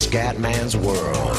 Scatman's World.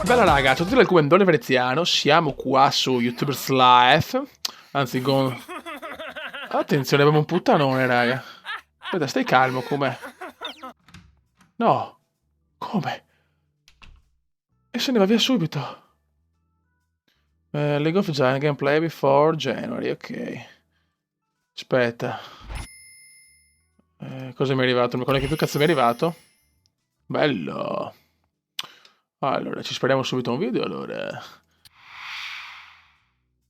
Bella raga, ciao a tutti dal Cubendone Veneziano, siamo qua su YouTubers Life, anzi con... Attenzione, abbiamo un puttanone raga. Aspetta, stai calmo, com'è? No, come? E se ne va via subito. League of Giants gameplay before January, ok. Aspetta. Cosa mi è arrivato? Non mi ricordo che cazzo mi è arrivato. Bello. Allora, ci spariamo subito un video, allora.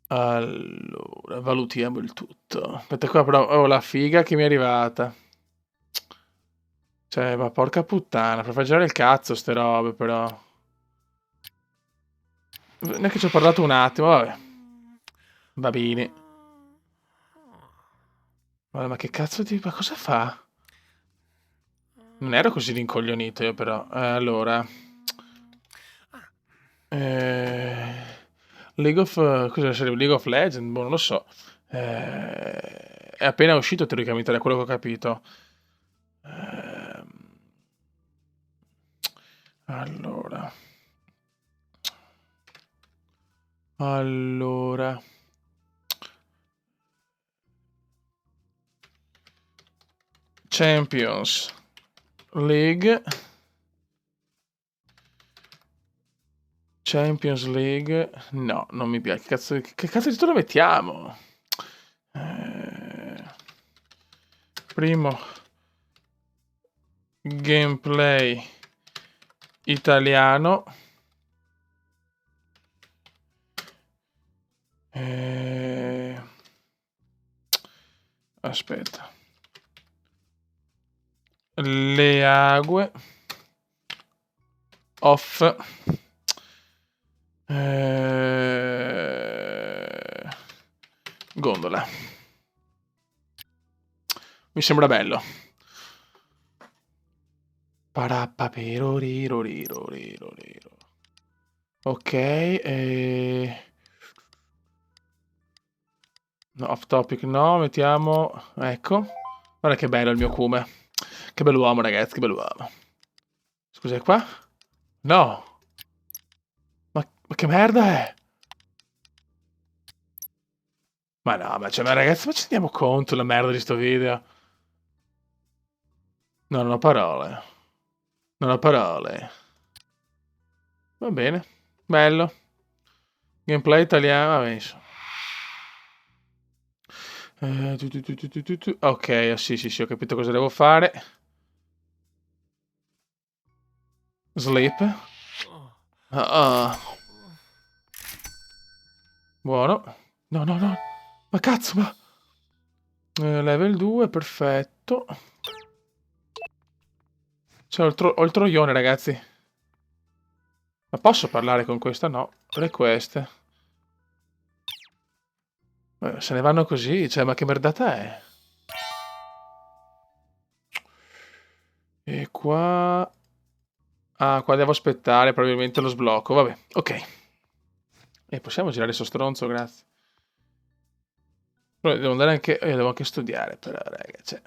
Allora, valutiamo il tutto. Aspetta qua, però ho la figa che mi è arrivata. Cioè, ma porca puttana, per far girare il cazzo ste robe, però. Neanche ci ho parlato un attimo, vabbè. Va bene. Guarda, ma che cazzo di... Ma cosa fa? Non ero così rincoglionito io, però. Allora... League of... Cosa sarebbe? League of Legends? Boh, non lo so. È appena uscito teoricamente, da quello che ho capito. Allora... Allora... Champions League. Champions League. No, non mi piace. Che cazzo di titolo mettiamo? Primo gameplay italiano. Aspetta. Le ague off gondola. Mi sembra bello. Parappaperoriroriroriroriro. Ok, no, off topic no, mettiamo... Ecco. Guarda che bello il mio Kume. Che bell'uomo, ragazzi, che bell'uomo. Scusa, è qua? No. Ma che merda è? Ma no, ma, cioè, ma ragazzi, ma ci rendiamo conto della merda di sto video? No, non ho parole. Non ho parole. Va bene. Bello. Gameplay italiano. Vabbè, insomma. Ok, sì, ho capito cosa devo fare. Sleep. Buono. No. Ma cazzo, ma... level 2, perfetto. Cioè, ho il troione, ragazzi. Ma posso parlare con questa? No. Request. Se ne vanno così, cioè, ma che merdata è? E qua... Ah, qua devo aspettare probabilmente lo sblocco. Vabbè, ok. E possiamo girare sto stronzo, grazie. Però devo andare anche... devo anche studiare, però, raga, cioè...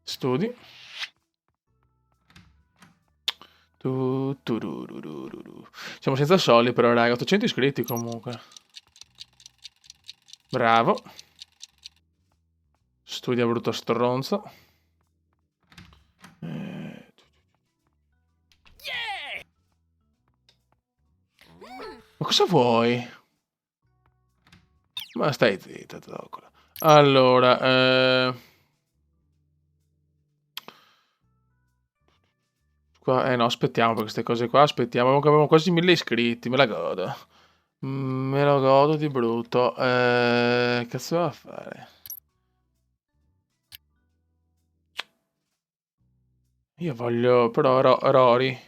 Studi. Siamo senza soldi, però, raga. 800 iscritti, comunque. Bravo. Studia, brutto stronzo. Ma cosa vuoi? Ma stai zitta, zoccola. Allora, qua, no, aspettiamo per queste cose qua, aspettiamo, abbiamo quasi 1000 iscritti, me la godo. Me lo godo di brutto. Cazzo va a fare? Io voglio, però, Rory.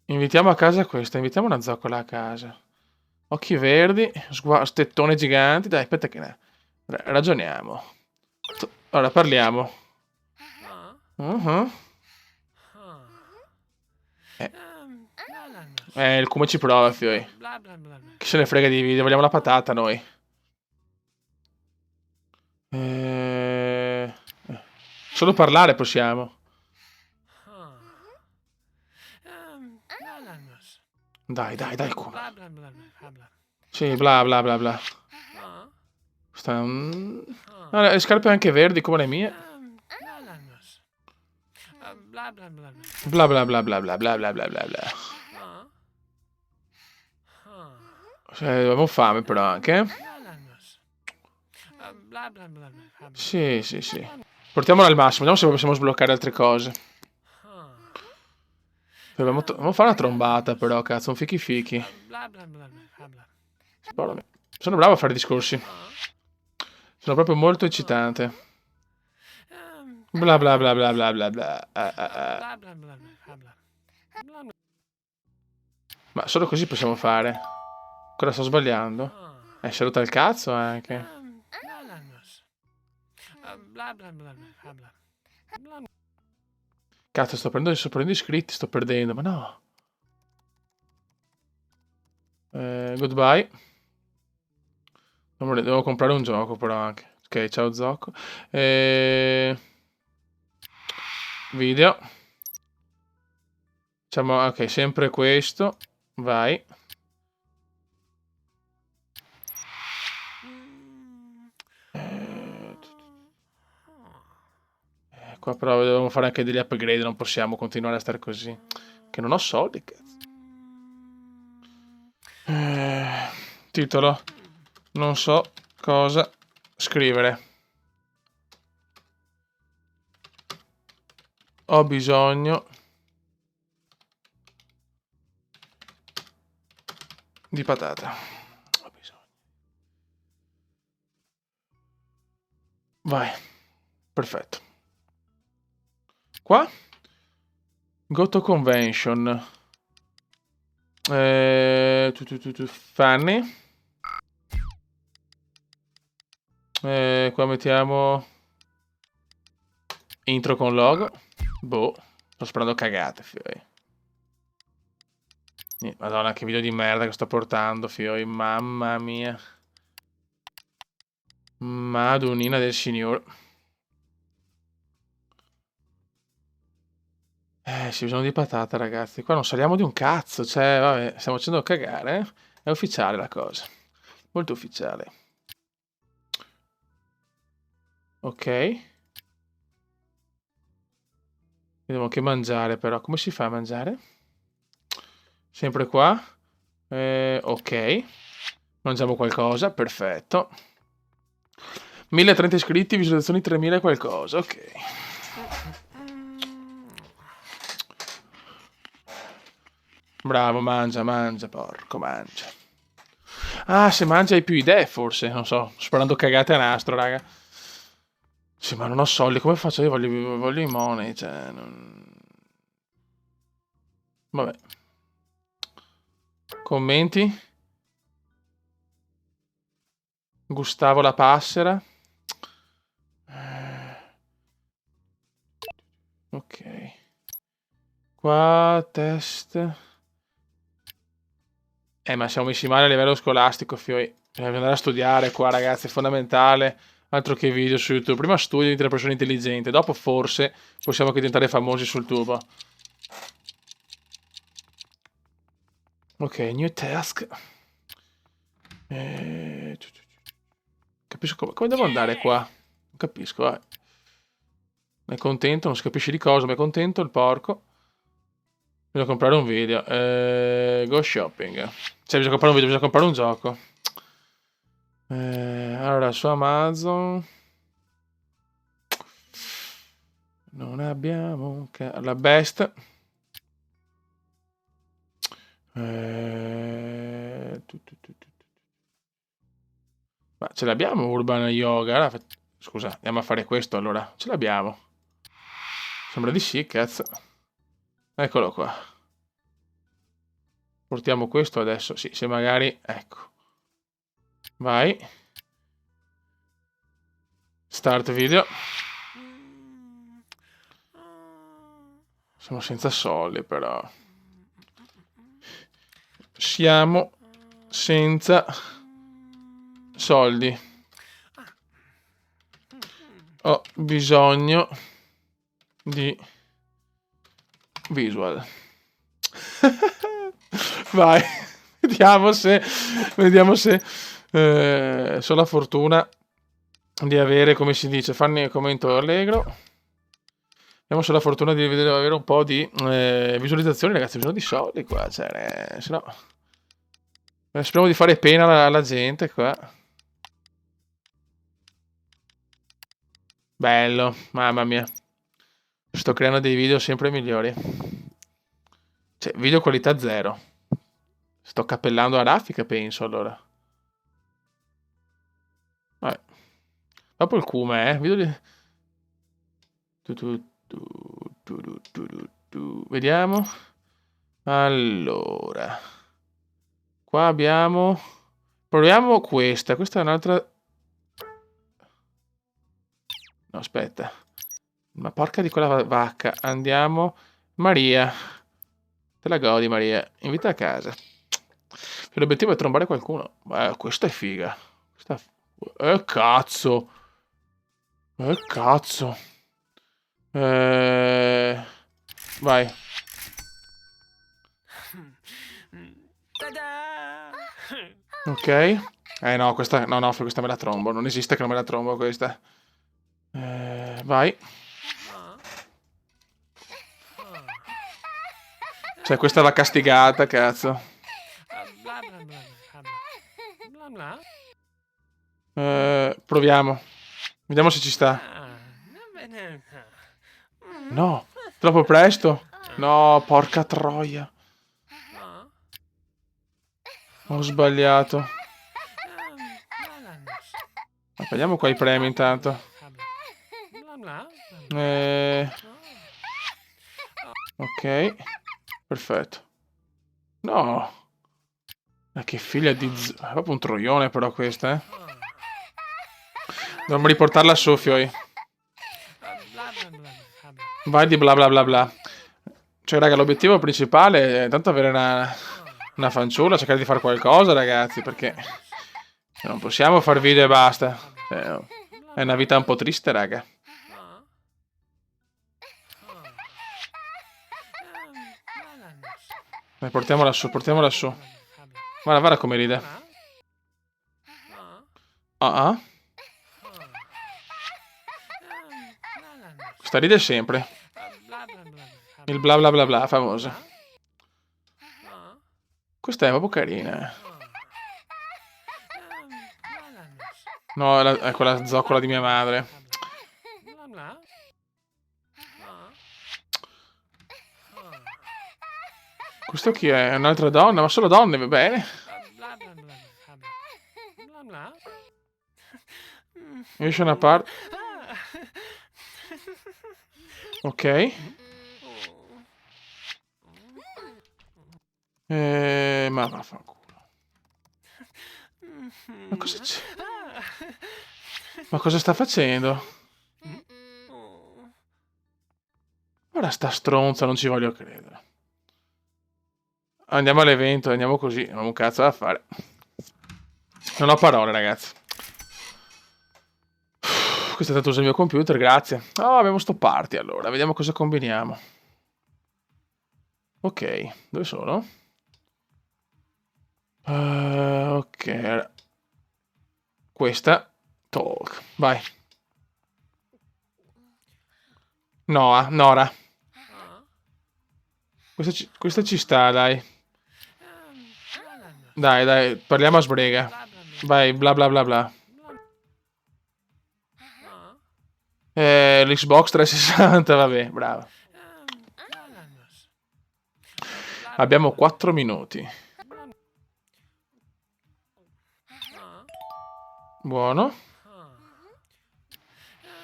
Invitiamo a casa questa, invitiamo una zoccola a casa. Occhi verdi, stettone giganti, dai, aspetta che ne... Ragioniamo. Allora, parliamo. Il come ci prova, fioi. Chi se ne frega di video, vogliamo la patata noi. Solo parlare possiamo. Dai, come. Sì, bla bla bla bla. Le scarpe anche verdi come le mie. Bla bla bla bla bla bla bla bla bla bla. Avevamo fame però anche. Sì. Portiamolo al massimo, vediamo se possiamo sbloccare altre cose. Dobbiamo fare una trombata però, cazzo, un fichi fichi. Sono bravo a fare discorsi. Sono proprio molto eccitante. Bla bla bla bla bla bla bla. Ma solo così possiamo fare. Cosa sto sbagliando? Saluta il cazzo anche. Cazzo, sto prendendo iscritti, sto perdendo, ma no. Goodbye. Devo comprare un gioco però anche. Ok, ciao Zocco. Video. Diciamo, ok, sempre questo. Vai. Qua però dobbiamo fare anche degli upgrade, non possiamo continuare a stare così. Che non ho soldi, cazzo. Titolo. Non so cosa scrivere. Ho bisogno di patata. Ho bisogno. Vai. Perfetto. Qua. Go to convention. Fanny. Qua mettiamo intro con logo. Boh. Sto sparando cagate, fioi. Madonna, che video di merda che sto portando, fioi. Mamma mia. Madonnina del signor. Sì, bisogno di patata, ragazzi. Qua non saliamo di un cazzo. Cioè, vabbè, stiamo facendo cagare. È ufficiale la cosa. Molto ufficiale. Ok. Vediamo che mangiare, però. Come si fa a mangiare? Sempre qua. Ok. Mangiamo qualcosa. Perfetto. 1030 iscritti, visualizzazioni 3000 e qualcosa. Ok. Bravo, mangia, porco, mangia. Ah, se mangia hai più idee, forse. Non so, sparando cagate a nastro, raga. Sì, ma non ho soldi, come faccio? Io voglio i money, cioè... Vabbè. Commenti. Gustavo la passera. Ok. Qua, test. Ma siamo messi male a livello scolastico, fioi. Bisogna andare a studiare qua, ragazzi, è fondamentale. Altro che video su YouTube. Prima studi, diventi una persona intelligente. Dopo, forse, possiamo anche diventare famosi sul tubo. Ok, new task. Capisco come devo andare qua. Non capisco, Mi è contento, non si capisce di cosa, ma è contento il porco. Bisogna comprare un video. Go shopping. Cioè, bisogna comprare un video, bisogna comprare un gioco. Allora, su Amazon... Non abbiamo... La best... Ma ce l'abbiamo Urban Yoga? Scusa, andiamo a fare questo allora. Ce l'abbiamo. Sembra di sì, cazzo. Eccolo qua. Portiamo questo adesso. Sì, se magari... Ecco. Vai. Start video. Siamo senza soldi però. siamo senza soldi. Ho bisogno di visual. Vai, vediamo se ho la fortuna di avere, come si dice, fanni commento allegro. Vediamo se ho la fortuna di avere un po' di visualizzazioni, ragazzi. Ho bisogno di soldi qua, cioè, se no speriamo di fare pena alla gente qua. Bello, mamma mia. Sto creando dei video sempre migliori. Cioè, video qualità 0. Sto cappellando a raffica, penso, allora. Vabbè. Dopo il cume, video di... Vediamo. Allora. Qua abbiamo... Proviamo questa. Questa è un'altra... No, aspetta. Ma porca di quella vacca. Andiamo. Maria. Te la godi, Maria. Invita a casa. L'obiettivo è trombare qualcuno. Questa è figa. Cazzo. Cazzo. Vai. Ok. No, questa... No, questa me la trombo. Non esiste che non me la trombo questa. Vai. Cioè, questa va castigata, cazzo. Proviamo. Vediamo se ci sta. No, troppo presto. No, porca troia. Ho sbagliato. Vediamo qua i premi intanto. Ok. Perfetto. No. Ma che figlia di... È proprio un troione però questa, eh. Dovremmo riportarla su, Fioi. Vai di bla bla bla bla. Cioè, raga, l'obiettivo principale è tanto avere una fanciulla, cercare di fare qualcosa, ragazzi, perché non possiamo far video e basta. È una vita un po' triste, raga. Dai, portiamola su, portiamola su. Guarda come ride. Questa ride sempre. Il bla bla bla bla famoso. Questa è proprio carina. No, è quella zoccola di mia madre. Questo chi è? Un'altra donna? Ma solo donne, va bene. Esce una parte. Ok. Ma vaffanculo. Ma cosa c'è? Ma cosa sta facendo? Ora sta stronza, non ci voglio credere. Andiamo all'evento, andiamo così. Non ho un cazzo da fare. Non ho parole, ragazzi. Questo è stato uso il mio computer, grazie. Oh, abbiamo sto party allora. Vediamo cosa combiniamo. Ok, dove sono? Ok. Questa. Talk. Vai. Noah, Nora. Questa ci sta, dai. Dai, parliamo a sbrega. Vai, bla bla bla bla. L'Xbox 360, vabbè, bravo. Abbiamo 4 minuti. Buono.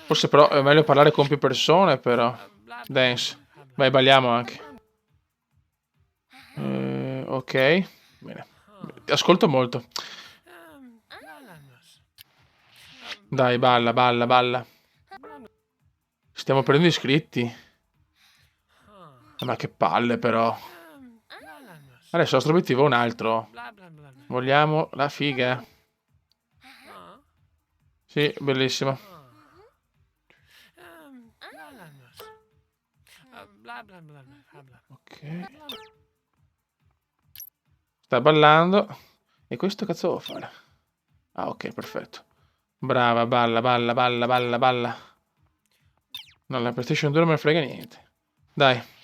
Forse però è meglio parlare con più persone, però. Dance. Vai, balliamo anche. Ok. Bene. Ascolto molto. Dai, balla, balla, balla. Stiamo prendendo iscritti. Ma che palle, però. Adesso il nostro obiettivo è un altro. Vogliamo la figa. Sì, bellissimo. Ok. Sta ballando. E questo cazzo devo fare? Ah, ok, perfetto. Brava, balla, balla, balla, balla, balla. No, la PlayStation 2 non me ne frega niente. Dai.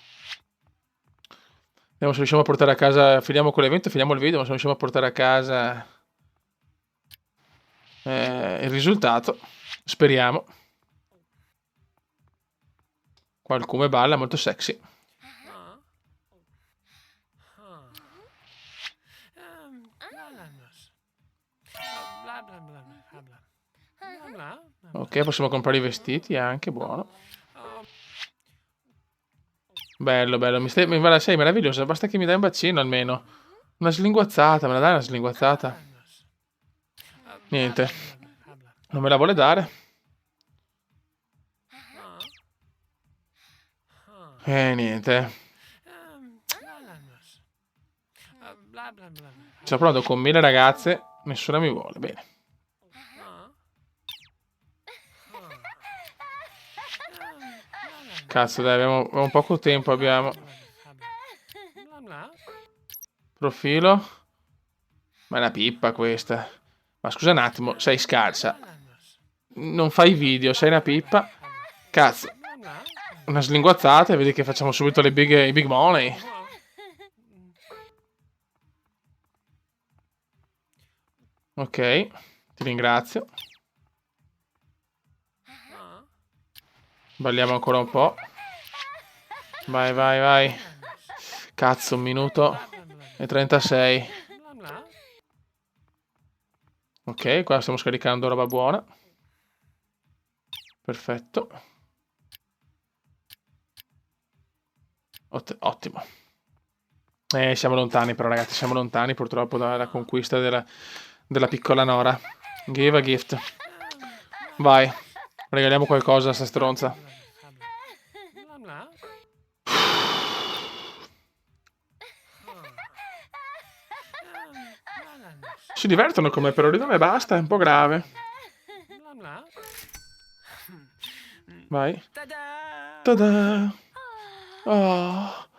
Vediamo se riusciamo a portare a casa. Finiamo con l'evento, finiamo il video, ma se riusciamo a portare a casa il risultato. Speriamo. Qualcuno balla, molto sexy. Ok, possiamo comprare i vestiti anche, buono. Bello, bello, sei meravigliosa, basta che mi dai un bacino almeno. Una slinguazzata, me la dai una slinguazzata? Niente. Non me la vuole dare. Niente. Sto provando con 1000 ragazze, nessuna mi vuole, bene. Cazzo, dai, abbiamo poco tempo, abbiamo. Profilo. Ma è una pippa questa. Ma scusa un attimo, sei scarsa. Non fai video, sei una pippa. Cazzo. Una slinguazzata e vedi che facciamo subito i big money. Ok, ti ringrazio. Balliamo ancora un po'. Vai, vai, vai. Cazzo, 1 minuto e 36. Ok, qua stiamo scaricando roba buona. Perfetto. Ottimo. Siamo lontani però ragazzi, siamo lontani purtroppo dalla conquista della piccola Nora. Give a gift. Vai, regaliamo qualcosa a sta stronza. Si divertono come però ridono e basta, è un po' grave. Vai. Tada! Oh.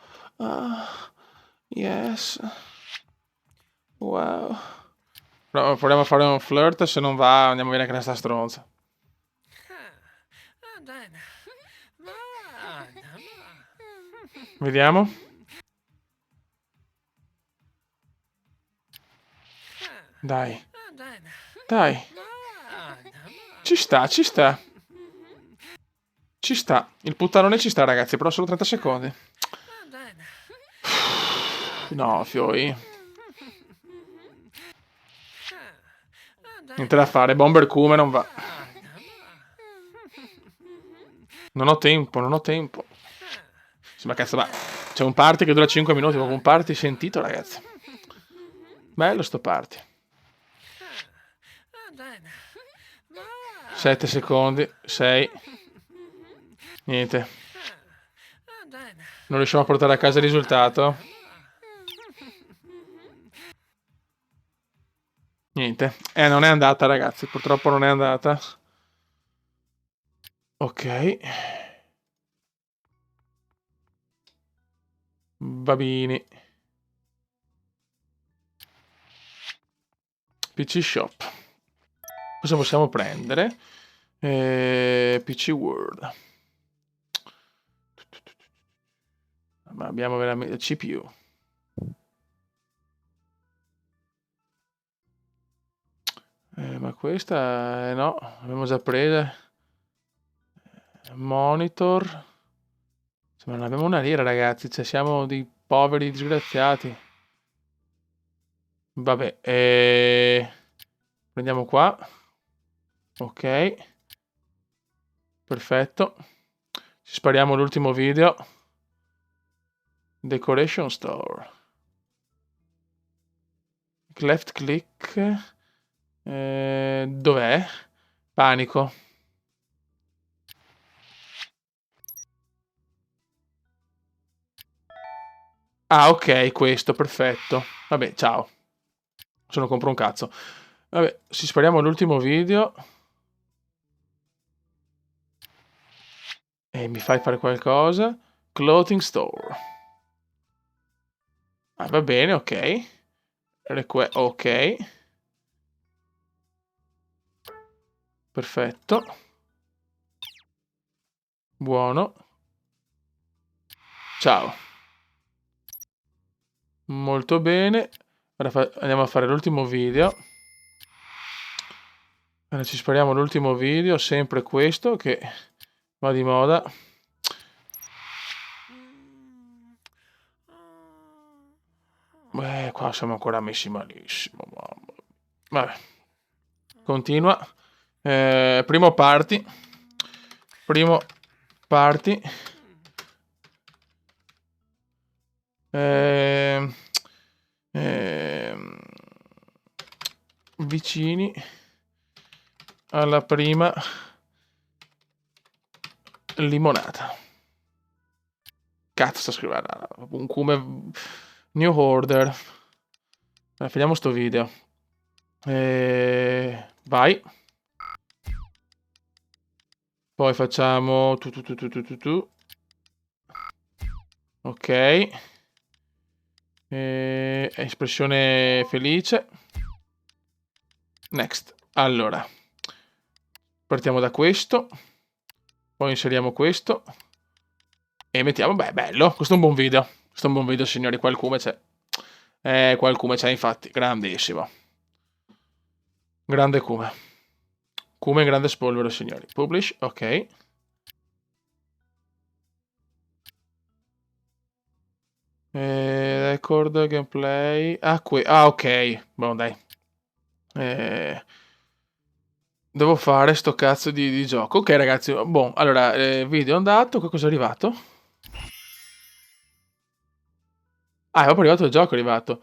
Yes. Wow. Proviamo a fare un flirt, se non va andiamo via con questa stronza. Vediamo. Dai. Dai. Ci sta, ci sta. Ci sta. Il puttanone ci sta, ragazzi, però solo 30 secondi. No, fioi. Niente da fare, Bomber Come non va. Non ho tempo, non ho tempo. Sì, ma cazzo, va. C'è un party che dura 5 minuti, proprio un party sentito, ragazzi. Bello sto party. 7 secondi, 6. Niente. Non riusciamo a portare a casa il risultato. Niente. Non è andata, ragazzi. Purtroppo non è andata. Ok. Babini. PC Shop. Cosa possiamo prendere? PC World. Ma abbiamo veramente CPU. Ma questa no, l'abbiamo già presa. Monitor. Ma non abbiamo una lira, ragazzi. Cioè, siamo dei poveri disgraziati. Vabbè, prendiamo qua. Ok. Perfetto. Ci spariamo l'ultimo video. Decoration Store. Left click. Dov'è? Panico. Ah, ok, questo, perfetto. Vabbè, ciao. Se non compro un cazzo. Vabbè, ci spariamo all'ultimo video. E mi fai fare qualcosa. Clothing store. Ah, va bene, ok. Ok. Perfetto. Buono. Ciao. Molto bene. Ora andiamo a fare l'ultimo video. Ora ci spariamo l'ultimo video, sempre questo che va di moda. Beh, qua siamo ancora messi malissimo, mamma. Vabbè. Continua. Primo party. Primo party. Ehm, ehm, vicini alla prima limonata. Cazzo sto scrivendo? Un come new order. Finiamo sto video. Vai. Poi facciamo tu. Ok. Espressione felice. Next. Allora. Partiamo da questo. Poi inseriamo questo. E mettiamo... Beh, bello. Questo è un buon video. Questo è un buon video, signori. Qualcuno c'è. Qualcuno c'è, infatti. Grandissimo. Grande Cume. Cume in grande spolvero, signori. Publish. Ok. Record gameplay. Ah, ok. Boh, dai. Devo fare sto cazzo di gioco. Ok, ragazzi. Boh, allora, video andato. Che cosa è arrivato? Ah, è proprio arrivato il gioco, è arrivato.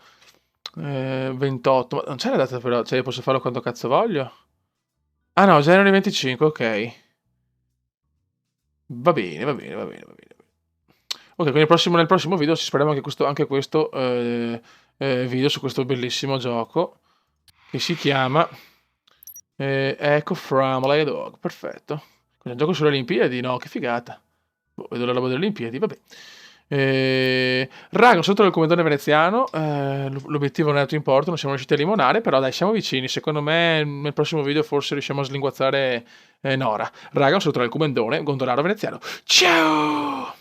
28. Ma non c'è la data però. Cioè, io posso farlo quando cazzo voglio? Ah, no, gennaio 25, ok. Va bene, va bene, va bene, va bene. Ok, quindi nel prossimo video ci speriamo anche questo video su questo bellissimo gioco che si chiama Echo from a Dog. Perfetto. Quindi un gioco sulle Olimpiadi? No, che figata. Boh, vedo la roba delle Olimpiadi, vabbè. Raga, sotto il comandante veneziano, l'obiettivo non è tanto importante, non siamo riusciti a limonare, però dai, siamo vicini. Secondo me nel prossimo video forse riusciamo a slinguazzare Nora. Raga, sotto il comandone gondolaro veneziano. Ciao!